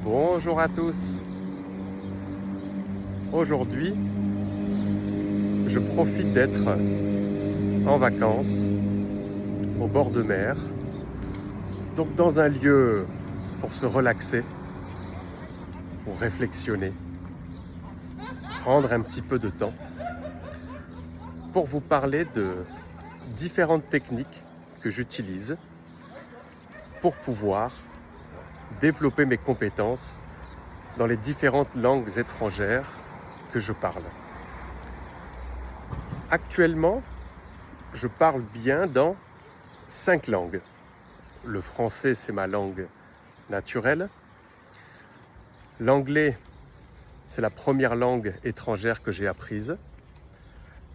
Bonjour à tous. Aujourd'hui, je profite d'être en vacances au bord de mer, donc dans un lieu pour se relaxer, pour réflexionner, prendre un petit peu de temps, pour vous parler de différentes techniques que j'utilise pour pouvoir développer mes compétences dans les différentes langues étrangères que je parle. Actuellement, je parle bien dans 5 langues. Le français, c'est ma langue naturelle. L'anglais, c'est la première langue étrangère que j'ai apprise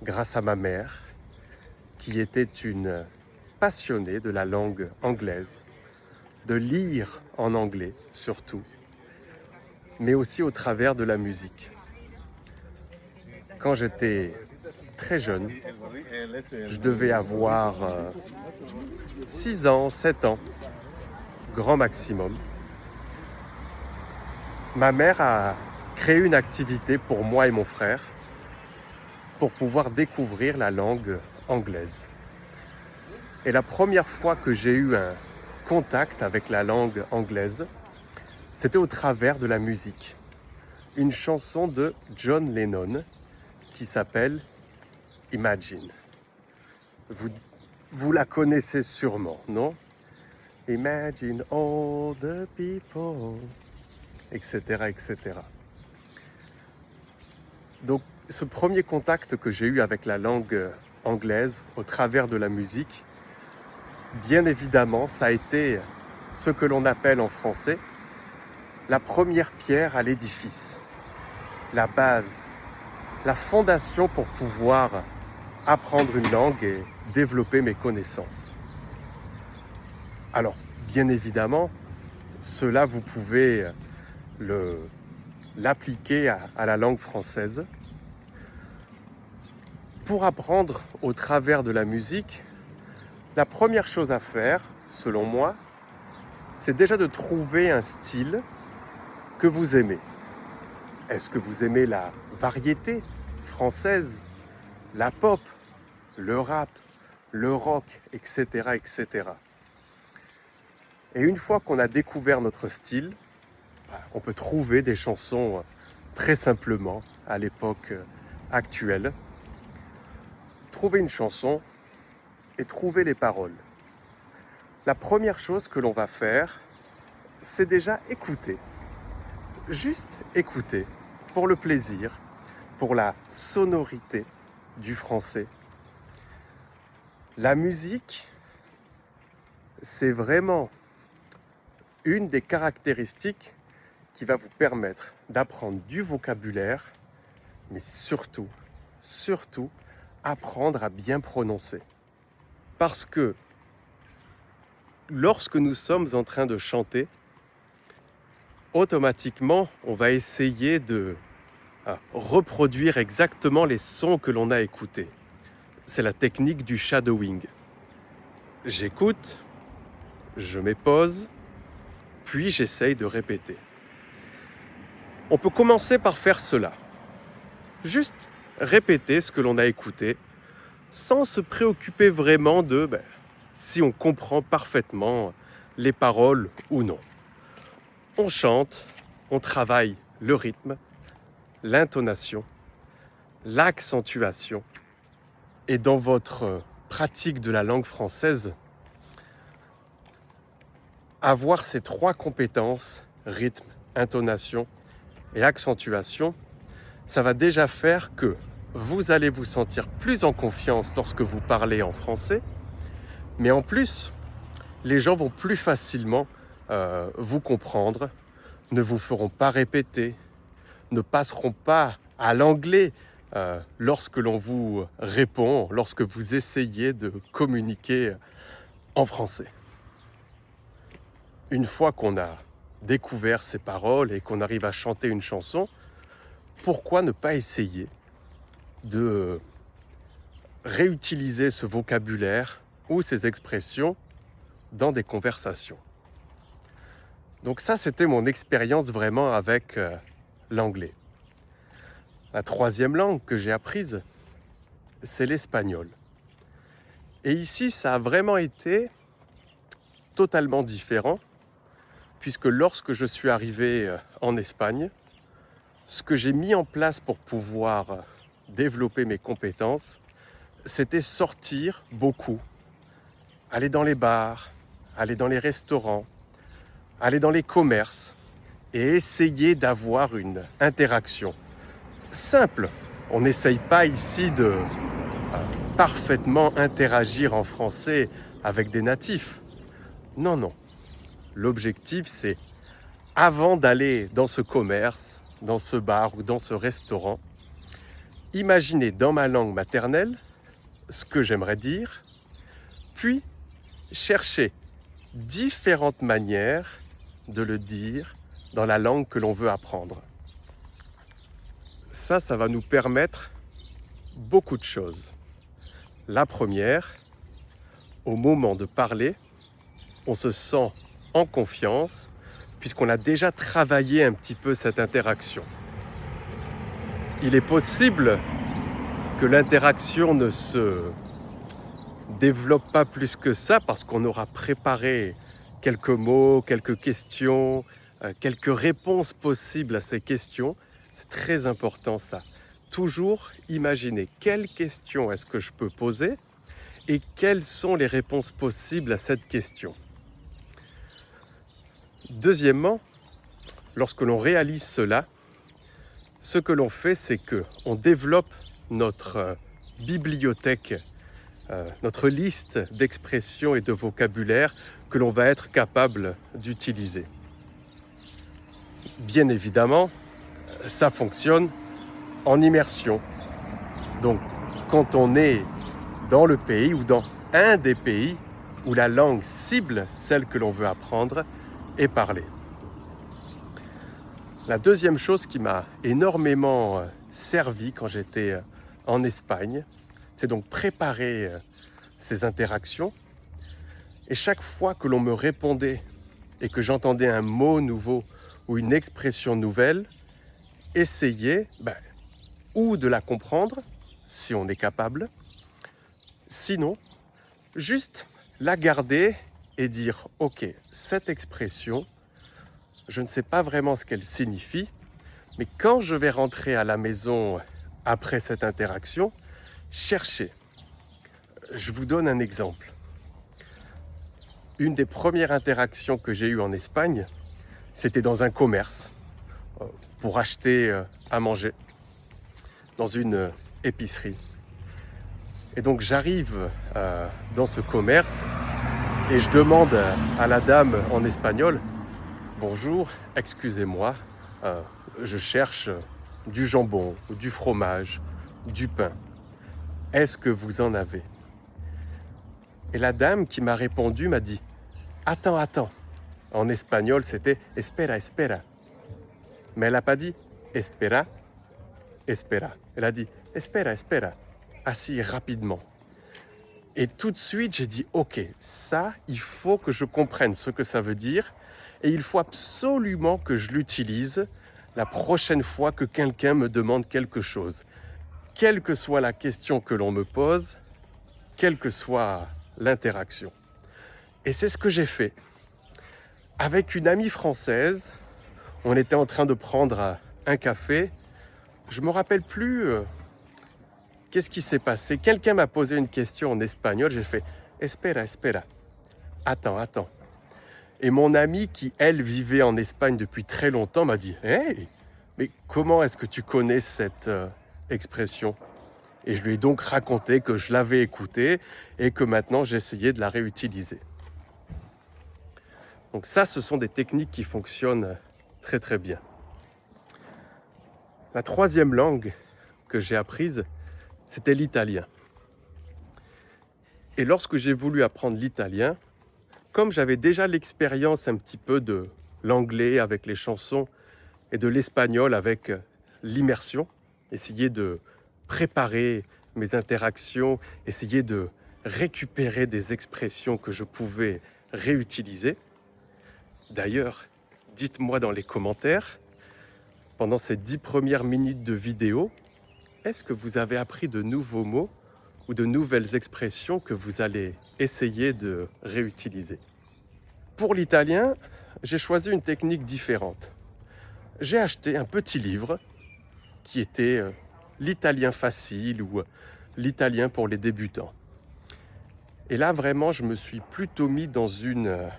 grâce à ma mère, qui était une passionnée de la langue anglaise, de lire en anglais surtout, mais aussi au travers de la musique. Quand j'étais très jeune, je devais avoir 6 ans, 7 ans, grand maximum. Ma mère a créé une activité pour moi et mon frère pour pouvoir découvrir la langue anglaise. Et la première fois que j'ai eu un contact avec la langue anglaise, c'était au travers de la musique. Une chanson de John Lennon qui s'appelle Imagine. Vous la connaissez sûrement, non? Imagine all the people, etc., etc. Donc, ce premier contact que j'ai eu avec la langue anglaise au travers de la musique, bien évidemment, ça a été ce que l'on appelle en français la première pierre à l'édifice, la base, la fondation pour pouvoir apprendre une langue et développer mes connaissances. Alors, bien évidemment, cela vous pouvez l'appliquer à la langue française. Pour apprendre au travers de la musique, la première chose à faire, selon moi, c'est déjà de trouver un style que vous aimez. Est-ce que vous aimez la variété française, la pop, le rap, le rock, etc., etc. Et une fois qu'on a découvert notre style, on peut trouver des chansons très simplement à l'époque actuelle. Trouver une chanson et trouver les paroles. La première chose que l'on va faire, c'est déjà écouter. Juste écouter, pour le plaisir, pour la sonorité du français. La musique, c'est vraiment une des caractéristiques qui va vous permettre d'apprendre du vocabulaire, mais surtout, apprendre à bien prononcer. Parce que lorsque nous sommes en train de chanter, automatiquement, on va essayer de reproduire exactement les sons que l'on a écoutés. C'est la technique du shadowing. J'écoute, je mets pause, puis j'essaye de répéter. On peut commencer par faire cela. Juste répéter ce que l'on a écouté, sans se préoccuper vraiment de si on comprend parfaitement les paroles ou non. On chante, on travaille le rythme, l'intonation, l'accentuation. Et dans votre pratique de la langue française, avoir ces 3 compétences, rythme, intonation et accentuation, ça va déjà faire que vous allez vous sentir plus en confiance lorsque vous parlez en français, mais en plus, les gens vont plus facilement vous comprendre, ne vous feront pas répéter, ne passeront pas à l'anglais lorsque l'on vous répond, lorsque vous essayez de communiquer en français. Une fois qu'on a découvert ces paroles et qu'on arrive à chanter une chanson, pourquoi ne pas essayer de réutiliser ce vocabulaire ou ces expressions dans des conversations? Donc ça, c'était mon expérience vraiment avec l'anglais. La troisième langue que j'ai apprise, c'est l'espagnol. Et ici, ça a vraiment été totalement différent, puisque lorsque je suis arrivé en Espagne, ce que j'ai mis en place pour pouvoir développer mes compétences, c'était sortir beaucoup, aller dans les bars, aller dans les restaurants, aller dans les commerces et essayer d'avoir une interaction simple. On n'essaye pas ici de parfaitement interagir en français avec des natifs. Non, non. L'objectif, c'est avant d'aller dans ce commerce, dans ce bar ou dans ce restaurant, imaginer dans ma langue maternelle ce que j'aimerais dire, puis chercher différentes manières de le dire dans la langue que l'on veut apprendre. Ça va nous permettre beaucoup de choses. La première, au moment de parler, on se sent en confiance puisqu'on a déjà travaillé un petit peu cette interaction. Il est possible que l'interaction ne se développe pas plus que ça parce qu'on aura préparé quelques mots, quelques questions, quelques réponses possibles à ces questions. C'est très important ça. Toujours imaginer quelles questions est-ce que je peux poser et quelles sont les réponses possibles à cette question. Deuxièmement, lorsque l'on réalise cela, ce que l'on fait, c'est qu'on développe notre bibliothèque, notre liste d'expressions et de vocabulaire que l'on va être capable d'utiliser. Bien évidemment, ça fonctionne en immersion. Donc, quand on est dans le pays ou dans un des pays où la langue cible, celle que l'on veut apprendre, est parlée. La deuxième chose qui m'a énormément servi quand j'étais en Espagne, c'est donc préparer ces interactions. Et chaque fois que l'on me répondait et que j'entendais un mot nouveau ou une expression nouvelle, essayer ou de la comprendre, si on est capable, sinon, juste la garder et dire « Ok, cette expression, je ne sais pas vraiment ce qu'elle signifie, mais quand je vais rentrer à la maison après cette interaction, chercher. » Je vous donne un exemple. Une des premières interactions que j'ai eues en Espagne, c'était dans un commerce pour acheter à manger, dans une épicerie. Et donc j'arrive dans ce commerce et je demande à la dame en espagnol « Bonjour, excusez-moi, je cherche du jambon, du fromage, du pain. Est-ce que vous en avez ?» Et la dame qui m'a répondu m'a dit « Attends, attends ». En espagnol, c'était « Espera, espera ». Mais elle n'a pas dit « Espera, espera ». Elle a dit « Espera, espera ». Assez rapidement. Et tout de suite, j'ai dit, ok, ça, il faut que je comprenne ce que ça veut dire et il faut absolument que je l'utilise la prochaine fois que quelqu'un me demande quelque chose. Quelle que soit la question que l'on me pose, quelle que soit l'interaction. Et c'est ce que j'ai fait. Avec une amie française, on était en train de prendre un café. Je ne me rappelle plus... Qu'est-ce qui s'est passé? Quelqu'un m'a posé une question en espagnol, j'ai fait « Espera, espera ». Attends, attends. Et mon amie qui, elle, vivait en Espagne depuis très longtemps m'a dit « Hey, mais comment est-ce que tu connais cette expression ?» Et je lui ai donc raconté que je l'avais écoutée et que maintenant j'essayais de la réutiliser. Donc ça, ce sont des techniques qui fonctionnent très très bien. La troisième langue que j'ai apprise, c'était l'italien. Et lorsque j'ai voulu apprendre l'italien, comme j'avais déjà l'expérience un petit peu de l'anglais avec les chansons et de l'espagnol avec l'immersion, essayer de préparer mes interactions, essayer de récupérer des expressions que je pouvais réutiliser. D'ailleurs, dites-moi dans les commentaires, pendant ces 10 premières minutes de vidéo, est-ce que vous avez appris de nouveaux mots ou de nouvelles expressions que vous allez essayer de réutiliser? Pour l'italien, j'ai choisi une technique différente. J'ai acheté un petit livre qui était l'italien facile ou l'italien pour les débutants. Et là, vraiment, je me suis plutôt mis dans une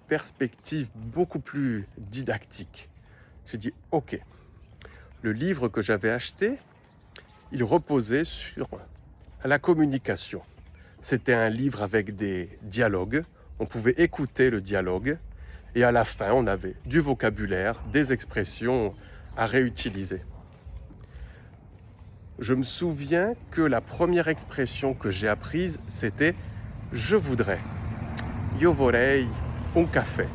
perspective beaucoup plus didactique. J'ai dit, ok, le livre que j'avais acheté, il reposait sur la communication. C'était un livre avec des dialogues, on pouvait écouter le dialogue, et à la fin, on avait du vocabulaire, des expressions à réutiliser. Je me souviens que la première expression que j'ai apprise, c'était « je voudrais ». Io vorrei un café.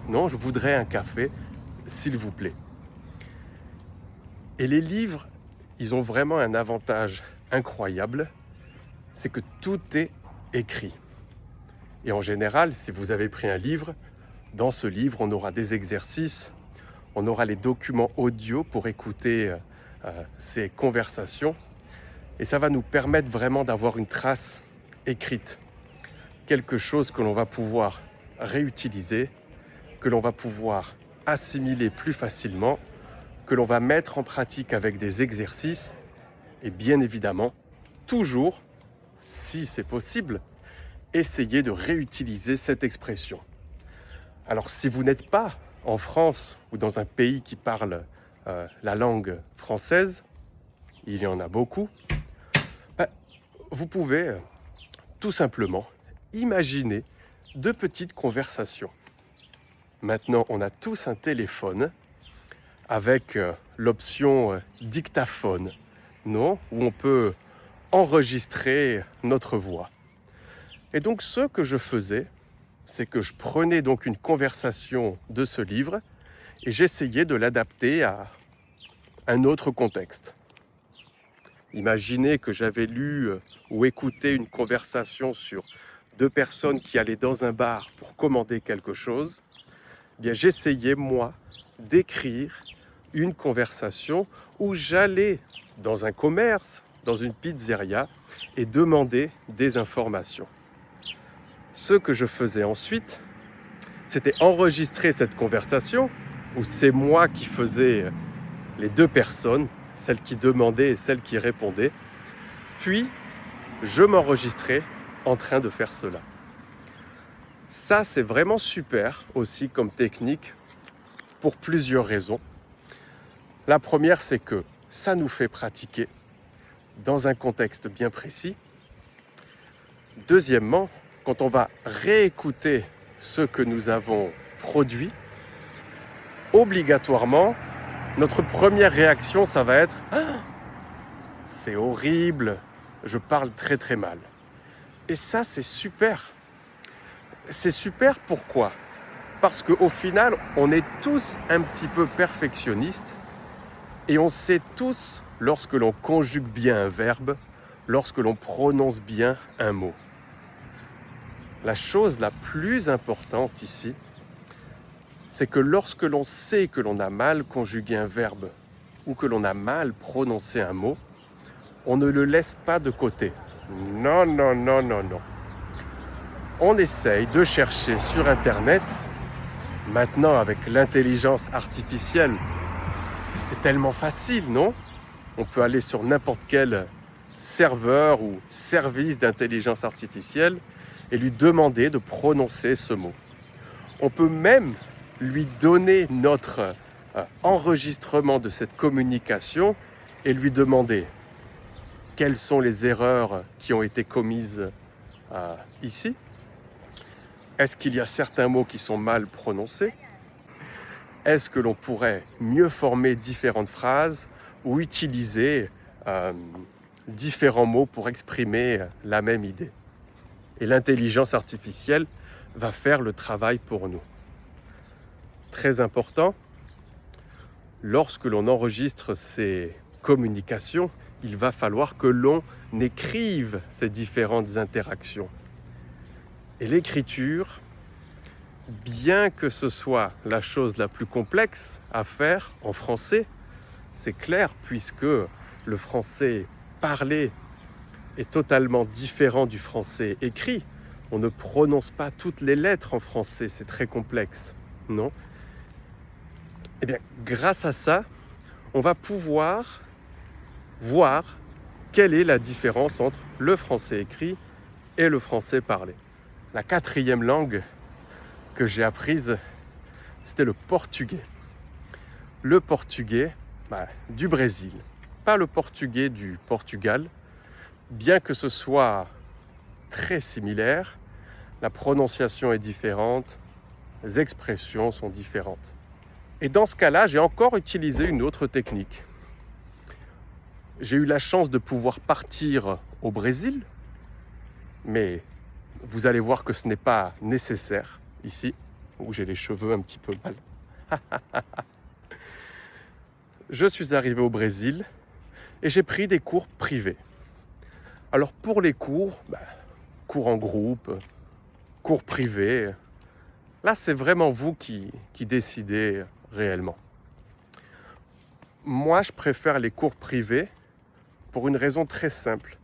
Non, je voudrais un café, s'il vous plaît. Et les livres, ils ont vraiment un avantage incroyable, c'est que tout est écrit. Et en général, si vous avez pris un livre, dans ce livre, on aura des exercices, on aura les documents audio pour écouter ces conversations. Et ça va nous permettre vraiment d'avoir une trace écrite. Quelque chose que l'on va pouvoir réutiliser, que l'on va pouvoir assimiler plus facilement, que l'on va mettre en pratique avec des exercices et bien évidemment, toujours, si c'est possible, essayer de réutiliser cette expression. Alors si vous n'êtes pas en France ou dans un pays qui parle la langue française, il y en a beaucoup, vous pouvez tout simplement imaginer de petites conversations. Maintenant, on a tous un téléphone avec l'option dictaphone, non ? Où on peut enregistrer notre voix. Et donc, ce que je faisais, c'est que je prenais donc une conversation de ce livre et j'essayais de l'adapter à un autre contexte. Imaginez que j'avais lu ou écouté une conversation sur 2 personnes qui allaient dans un bar pour commander quelque chose. Eh bien, j'essayais, moi, d'écrire une conversation où j'allais dans un commerce, dans une pizzeria et demander des informations. Ce que je faisais ensuite, c'était enregistrer cette conversation où c'est moi qui faisais les 2 personnes, celle qui demandait et celle qui répondait. Puis, je m'enregistrais en train de faire cela. Ça, c'est vraiment super aussi comme technique pour plusieurs raisons. La première, c'est que ça nous fait pratiquer dans un contexte bien précis. Deuxièmement, quand on va réécouter ce que nous avons produit, obligatoirement, notre première réaction, ça va être « Ah, c'est horrible, je parle très très mal ». Et ça, c'est super. C'est super, pourquoi ? Parce qu'au final, on est tous un petit peu perfectionnistes et on sait tous, lorsque l'on conjugue bien un verbe, lorsque l'on prononce bien un mot. La chose la plus importante ici, c'est que lorsque l'on sait que l'on a mal conjugué un verbe ou que l'on a mal prononcé un mot, on ne le laisse pas de côté. Non, non, non, non, non. On essaye de chercher sur Internet, maintenant avec l'intelligence artificielle, c'est tellement facile, non ? On peut aller sur n'importe quel serveur ou service d'intelligence artificielle et lui demander de prononcer ce mot. On peut même lui donner notre enregistrement de cette communication et lui demander quelles sont les erreurs qui ont été commises ici. Est-ce qu'il y a certains mots qui sont mal prononcés ? Est-ce que l'on pourrait mieux former différentes phrases ou utiliser différents mots pour exprimer la même idée ? Et l'intelligence artificielle va faire le travail pour nous. Très important, lorsque l'on enregistre ces communications, il va falloir que l'on écrive ces différentes interactions. Et l'écriture, bien que ce soit la chose la plus complexe à faire en français, c'est clair, puisque le français parlé est totalement différent du français écrit. On ne prononce pas toutes les lettres en français, c'est très complexe, non? Eh bien, grâce à ça, on va pouvoir voir quelle est la différence entre le français écrit et le français parlé. La quatrième langue que j'ai apprise, c'était le portugais. Le portugais du Brésil, pas le portugais du Portugal, bien que ce soit très similaire, la prononciation est différente, les expressions sont différentes. Et dans ce cas-là, j'ai encore utilisé une autre technique. J'ai eu la chance de pouvoir partir au Brésil, mais vous allez voir que ce n'est pas nécessaire ici, où j'ai les cheveux un petit peu mal. Je suis arrivé au Brésil et j'ai pris des cours privés. Alors pour les cours, cours en groupe, cours privés, là c'est vraiment vous qui décidez réellement. Moi je préfère les cours privés pour une raison très simple.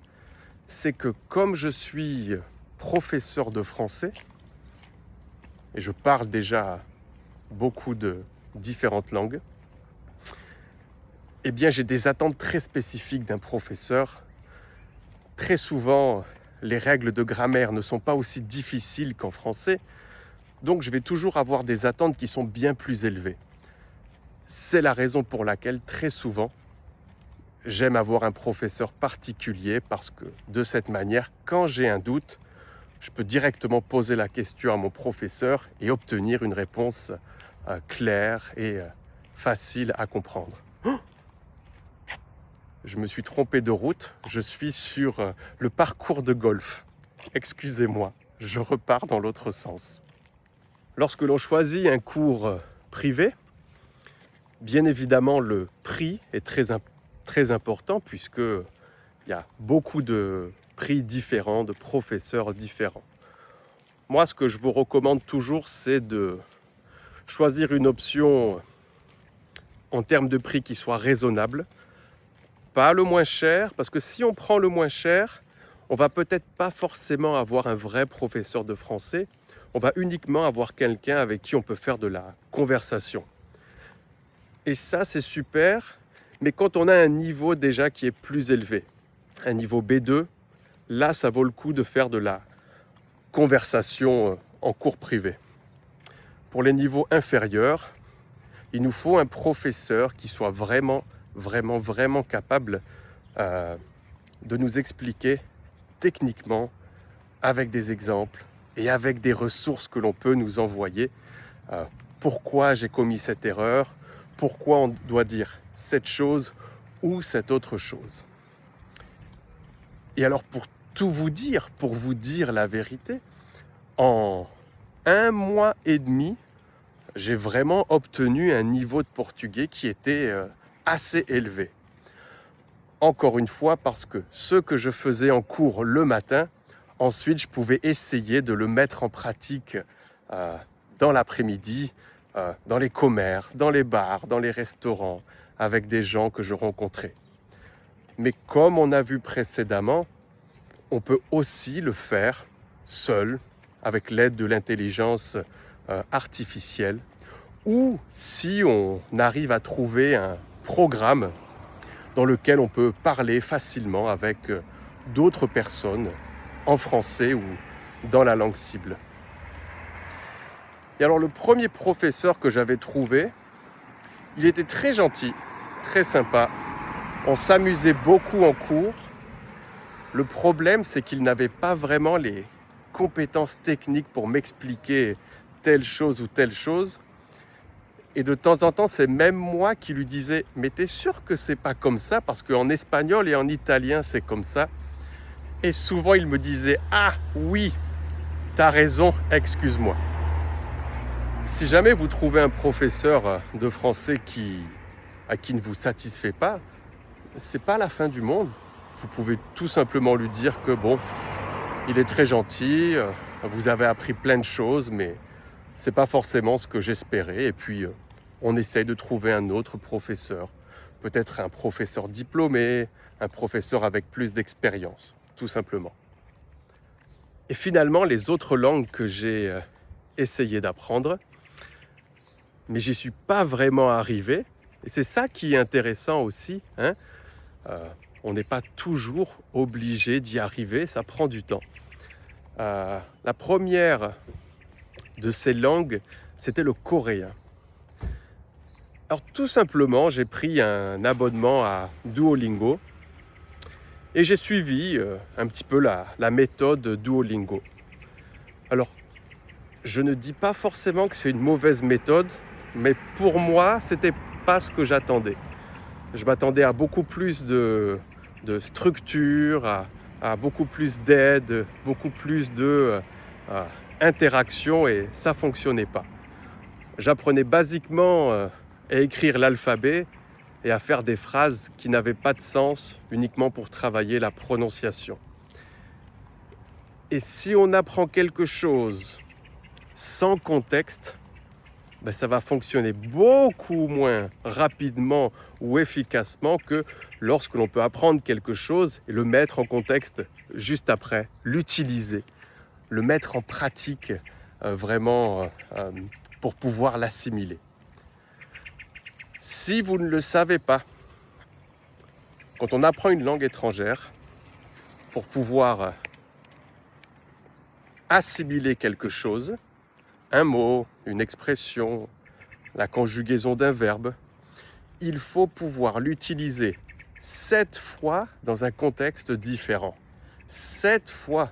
C'est que comme je suis professeur de français, et je parle déjà beaucoup de différentes langues, eh bien j'ai des attentes très spécifiques d'un professeur. Très souvent, les règles de grammaire ne sont pas aussi difficiles qu'en français, donc je vais toujours avoir des attentes qui sont bien plus élevées. C'est la raison pour laquelle très souvent, j'aime avoir un professeur particulier parce que de cette manière, quand j'ai un doute, je peux directement poser la question à mon professeur et obtenir une réponse claire et facile à comprendre. Je me suis trompé de route, je suis sur le parcours de golf. Excusez-moi, je repars dans l'autre sens. Lorsque l'on choisit un cours privé, bien évidemment le prix est très important puisqu'il y a beaucoup de prix différents, de professeurs différents. Moi, ce que je vous recommande toujours, c'est de choisir une option en termes de prix qui soit raisonnable. Pas le moins cher, parce que si on prend le moins cher, on va peut-être pas forcément avoir un vrai professeur de français. On va uniquement avoir quelqu'un avec qui on peut faire de la conversation. Et ça, c'est super, mais quand on a un niveau déjà qui est plus élevé, un niveau B2, là, ça vaut le coup de faire de la conversation en cours privé. Pour les niveaux inférieurs, il nous faut un professeur qui soit vraiment capable de nous expliquer techniquement, avec des exemples et avec des ressources que l'on peut nous envoyer, pourquoi j'ai commis cette erreur, pourquoi on doit dire cette chose ou cette autre chose. Et alors pour vous dire la vérité, en 1 mois et demi, j'ai vraiment obtenu un niveau de portugais qui était assez élevé. Encore une fois, parce que ce que je faisais en cours le matin, ensuite je pouvais essayer de le mettre en pratique dans l'après-midi, dans les commerces, dans les bars, dans les restaurants, avec des gens que je rencontrais. Mais comme on a vu précédemment, on peut aussi le faire seul, avec l'aide de l'intelligence artificielle, ou si on arrive à trouver un programme dans lequel on peut parler facilement avec d'autres personnes en français ou dans la langue cible. Et alors le premier professeur que j'avais trouvé, il était très gentil, très sympa. On s'amusait beaucoup en cours. Le problème, c'est qu'il n'avait pas vraiment les compétences techniques pour m'expliquer telle chose ou telle chose. Et de temps en temps, c'est même moi qui lui disais « Mais t'es sûr que c'est pas comme ça ?» Parce qu'en espagnol et en italien, c'est comme ça. Et souvent, il me disait « Ah oui, t'as raison, excuse-moi. » Si jamais vous trouvez un professeur de français qui ne vous satisfait pas, c'est pas la fin du monde. Vous pouvez tout simplement lui dire que bon, il est très gentil, vous avez appris plein de choses, mais c'est pas forcément ce que j'espérais. Et puis, on essaye de trouver un autre professeur. Peut-être un professeur diplômé, un professeur avec plus d'expérience, tout simplement. Et finalement, les autres langues que j'ai essayé d'apprendre, mais j'y suis pas vraiment arrivé. Et c'est ça qui est intéressant aussi, hein. On n'est pas toujours obligé d'y arriver, ça prend du temps. La première de ces langues, c'était le coréen. Alors tout simplement, j'ai pris un abonnement à Duolingo et j'ai suivi un petit peu la méthode Duolingo. Alors, je ne dis pas forcément que c'est une mauvaise méthode, mais pour moi, c'était pas ce que j'attendais. Je m'attendais à beaucoup plus de structure, à beaucoup plus d'aide, beaucoup plus de interaction, et ça fonctionnait pas. J'apprenais basiquement à écrire l'alphabet et à faire des phrases qui n'avaient pas de sens uniquement pour travailler la prononciation. Et si on apprend quelque chose sans contexte, ça va fonctionner beaucoup moins rapidement ou efficacement que lorsque l'on peut apprendre quelque chose et le mettre en contexte juste après, l'utiliser, le mettre en pratique vraiment pour pouvoir l'assimiler. Si vous ne le savez pas, quand on apprend une langue étrangère, pour pouvoir assimiler quelque chose, un mot, une expression, la conjugaison d'un verbe, il faut pouvoir l'utiliser 7 fois dans un contexte différent. 7 fois,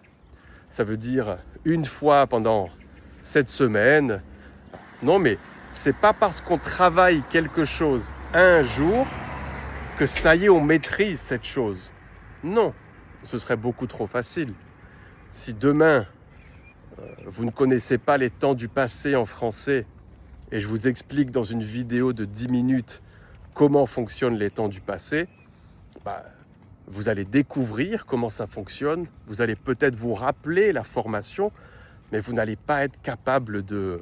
ça veut dire une fois pendant 7 semaines. Non, mais c'est pas parce qu'on travaille quelque chose un jour que ça y est, on maîtrise cette chose. Non, ce serait beaucoup trop facile. Si demain, vous ne connaissez pas les temps du passé en français et je vous explique dans une vidéo de 10 minutes comment fonctionnent les temps du passé, vous allez découvrir comment ça fonctionne, vous allez peut-être vous rappeler la formation, mais vous n'allez pas être capable de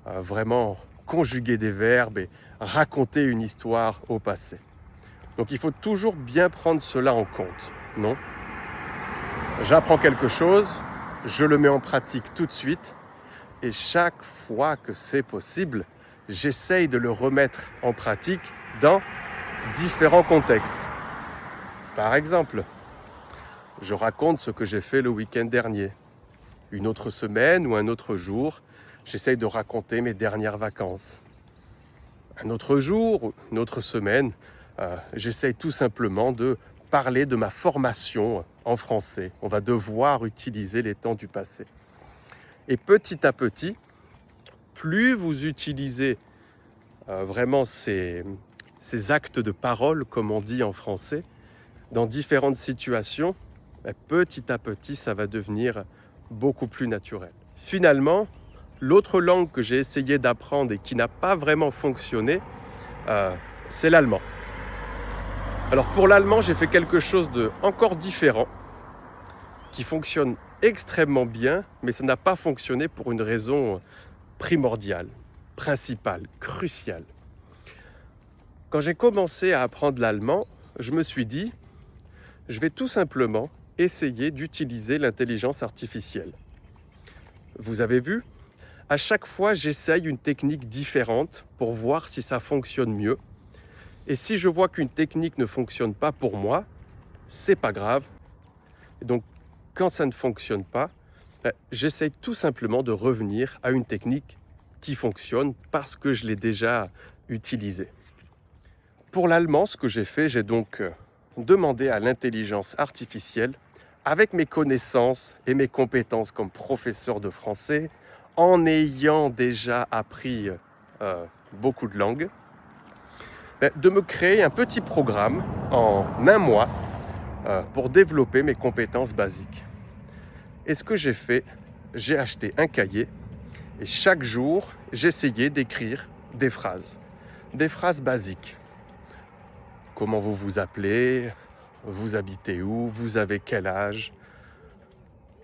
vraiment conjuguer des verbes et raconter une histoire au passé. Donc il faut toujours bien prendre cela en compte, non ? J'apprends quelque chose, je le mets en pratique tout de suite, et chaque fois que c'est possible, j'essaye de le remettre en pratique dans différents contextes. Par exemple, je raconte ce que j'ai fait le week-end dernier. Une autre semaine ou un autre jour, j'essaye de raconter mes dernières vacances. Un autre jour, une autre semaine, j'essaye tout simplement de parler de ma formation en français. On va devoir utiliser les temps du passé. Et petit à petit, plus vous utilisez vraiment ces actes de parole, comme on dit en français, dans différentes situations, petit à petit, ça va devenir beaucoup plus naturel. Finalement, l'autre langue que j'ai essayé d'apprendre et qui n'a pas vraiment fonctionné, c'est l'allemand. Alors pour l'allemand, j'ai fait quelque chose de encore différent, qui fonctionne extrêmement bien, mais ça n'a pas fonctionné pour une raison primordiale, principale, cruciale. Quand j'ai commencé à apprendre l'allemand, je me suis dit, je vais tout simplement essayer d'utiliser l'intelligence artificielle. Vous avez vu ? À chaque fois, j'essaye une technique différente pour voir si ça fonctionne mieux. Et si je vois qu'une technique ne fonctionne pas pour moi, c'est pas grave. Et donc, quand ça ne fonctionne pas, j'essaye tout simplement de revenir à une technique qui fonctionne parce que je l'ai déjà utilisée. Pour l'allemand, ce que j'ai fait, j'ai donc demandé à l'intelligence artificielle, avec mes connaissances et mes compétences comme professeur de français, en ayant déjà appris beaucoup de langues, de me créer un petit programme en un mois pour développer mes compétences basiques. Et ce que j'ai fait, j'ai acheté un cahier et chaque jour, j'essayais d'écrire des phrases basiques. Comment vous vous appelez ? Vous habitez où ? Vous avez quel âge ?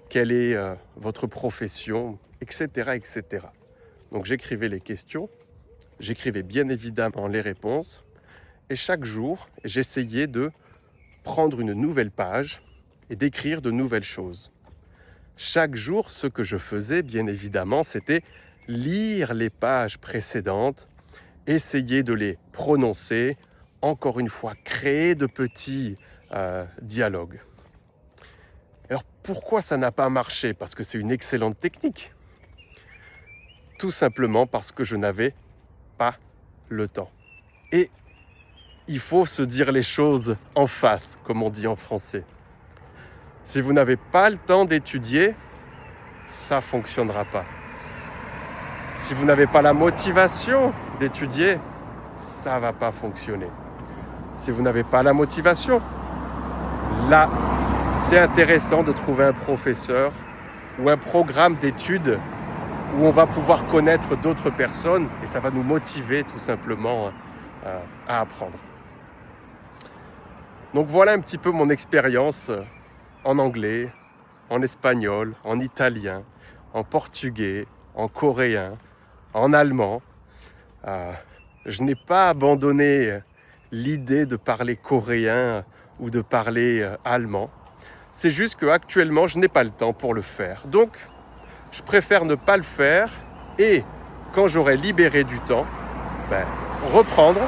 Quelle est votre profession ? Etc., etc. Donc j'écrivais les questions, j'écrivais bien évidemment les réponses, et chaque jour, j'essayais de prendre une nouvelle page et d'écrire de nouvelles choses. Chaque jour, ce que je faisais, bien évidemment, c'était lire les pages précédentes, essayer de les prononcer, encore une fois, créer de petits dialogues. Alors pourquoi ça n'a pas marché? Parce que c'est une excellente technique. Tout simplement parce que je n'avais pas le temps. Et il faut se dire les choses en face, comme on dit en français. Si vous n'avez pas le temps d'étudier, ça ne fonctionnera pas. Si vous n'avez pas la motivation d'étudier, ça ne va pas fonctionner. Si vous n'avez pas la motivation, là, c'est intéressant de trouver un professeur ou un programme d'études où on va pouvoir connaître d'autres personnes et ça va nous motiver tout simplement à apprendre. Donc voilà un petit peu mon expérience en anglais, en espagnol, en italien, en portugais, en coréen, en allemand. Je n'ai pas abandonné l'idée de parler coréen ou de parler allemand. C'est juste qu'actuellement, je n'ai pas le temps pour le faire. Donc, je préfère ne pas le faire et quand j'aurai libéré du temps, reprendre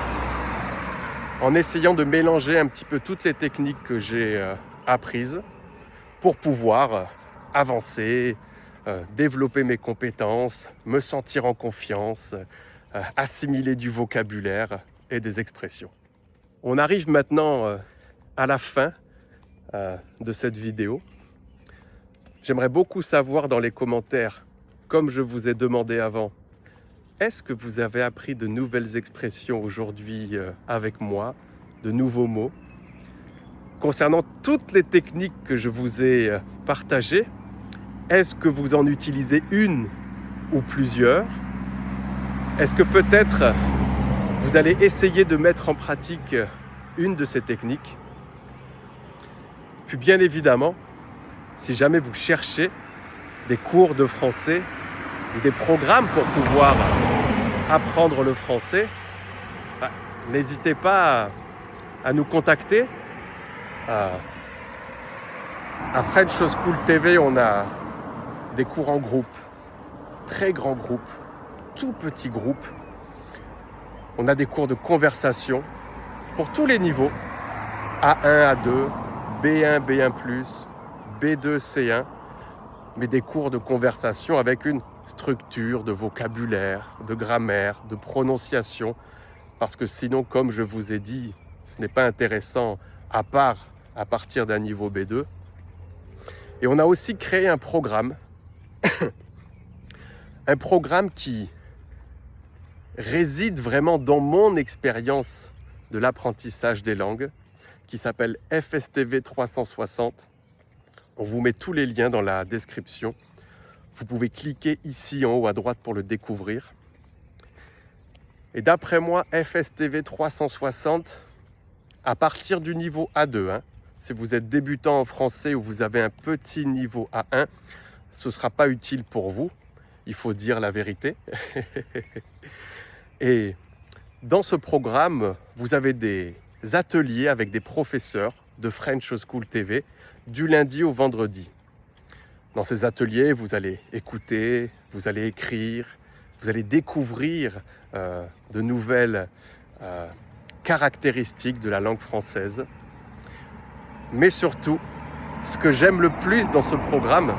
en essayant de mélanger un petit peu toutes les techniques que j'ai apprises pour pouvoir avancer, développer mes compétences, me sentir en confiance, assimiler du vocabulaire et des expressions. On arrive maintenant à la fin de cette vidéo. J'aimerais beaucoup savoir dans les commentaires, comme je vous ai demandé avant, est-ce que vous avez appris de nouvelles expressions aujourd'hui avec moi, de nouveaux mots? Concernant toutes les techniques que je vous ai partagées, est-ce que vous en utilisez une ou plusieurs? Est-ce que peut-être vous allez essayer de mettre en pratique une de ces techniques? Puis bien évidemment, si jamais vous cherchez des cours de français ou des programmes pour pouvoir apprendre le français, n'hésitez pas à nous contacter. À French School TV, on a des cours en groupe, très grands groupes, tout petits groupes. On a des cours de conversation pour tous les niveaux, A1, A2, B1, B1+, B2, C1, mais des cours de conversation avec une structure de vocabulaire, de grammaire, de prononciation, parce que sinon, comme je vous ai dit, ce n'est pas intéressant à partir d'un niveau B2. Et on a aussi créé un programme, un programme qui réside vraiment dans mon expérience de l'apprentissage des langues, qui s'appelle FSTV 360. On vous met tous les liens dans la description. Vous pouvez cliquer ici en haut à droite pour le découvrir. Et d'après moi, FSTV 360, à partir du niveau A2, si vous êtes débutant en français ou vous avez un petit niveau A1, ce ne sera pas utile pour vous. Il faut dire la vérité. Et dans ce programme, vous avez des ateliers avec des professeurs de French School TV du lundi au vendredi. Dans ces ateliers, vous allez écouter, vous allez écrire, vous allez découvrir de nouvelles caractéristiques de la langue française. Mais surtout, ce que j'aime le plus dans ce programme,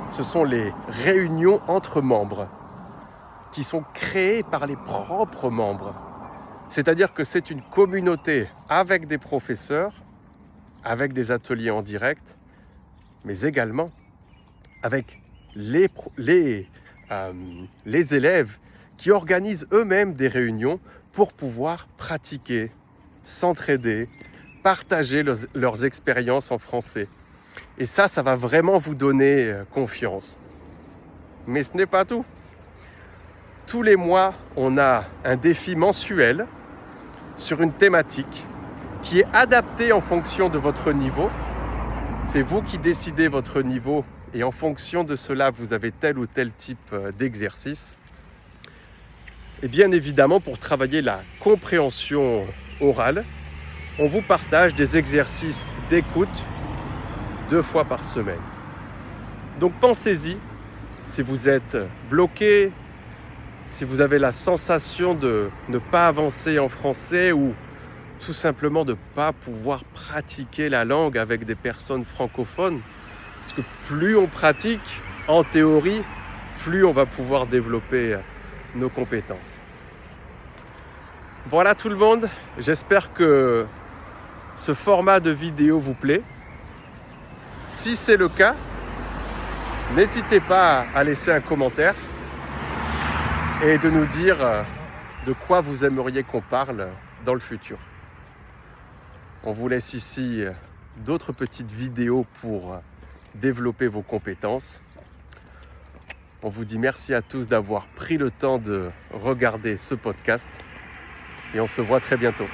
ce sont les réunions entre membres qui sont créées par les propres membres. C'est-à-dire que c'est une communauté avec des professeurs, avec des ateliers en direct, mais également avec les élèves qui organisent eux-mêmes des réunions pour pouvoir pratiquer, s'entraider, partager leurs expériences en français. Et ça va vraiment vous donner confiance. Mais ce n'est pas tout. Tous les mois, on a un défi mensuel sur une thématique qui est adaptée en fonction de votre niveau. C'est vous qui décidez votre niveau et en fonction de cela, vous avez tel ou tel type d'exercice. Et bien évidemment, pour travailler la compréhension orale, on vous partage des exercices d'écoute 2 fois par semaine. Donc pensez-y, si vous êtes bloqué, si vous avez la sensation de ne pas avancer en français ou tout simplement de ne pas pouvoir pratiquer la langue avec des personnes francophones, parce que plus on pratique en théorie, plus on va pouvoir développer nos compétences. Voilà tout le monde, j'espère que ce format de vidéo vous plaît. Si c'est le cas, n'hésitez pas à laisser un commentaire et de nous dire de quoi vous aimeriez qu'on parle dans le futur. On vous laisse ici d'autres petites vidéos pour développer vos compétences. On vous dit merci à tous d'avoir pris le temps de regarder ce podcast et on se voit très bientôt.